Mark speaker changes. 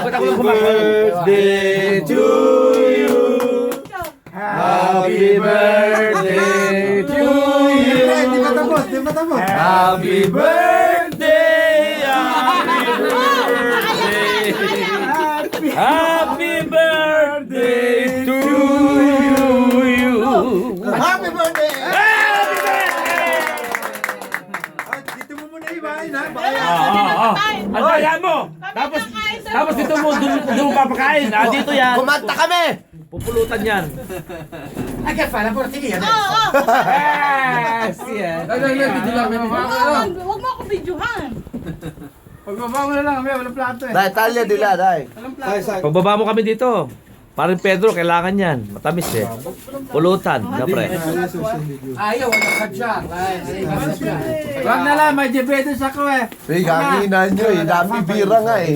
Speaker 1: Bakit ako lang birthday to you. Happy birthday to you.
Speaker 2: Di ba tapos? Di ba tapos?
Speaker 1: Happy birthday. Happy birthday to you.
Speaker 2: Happy birthday!
Speaker 1: Happy birthday!
Speaker 2: Dito mo muna ibahin ha?
Speaker 1: Ano yan mo? Tapos dito mo, doon mo papakain. Dito yan.
Speaker 3: Kumanta kami!
Speaker 1: Pupulutan yan.
Speaker 2: Ay, kaya pala, puro sige yan.
Speaker 1: Yes! Yes!
Speaker 4: Huwag mo ako videohan.
Speaker 2: Pagbaba mo na lang kami, walang plato eh.
Speaker 3: Dahil talya dila, dahil.
Speaker 2: Walang plato.
Speaker 1: Pagbaba mo kami dito. Parang Pedro, kailangan yan. Matamis eh. Pulutan, kapre.
Speaker 2: Ayaw, walang sadya. Wag na lang, may diabetes ako eh.
Speaker 3: Hey, kakinan nyo eh. Dami bira nga eh.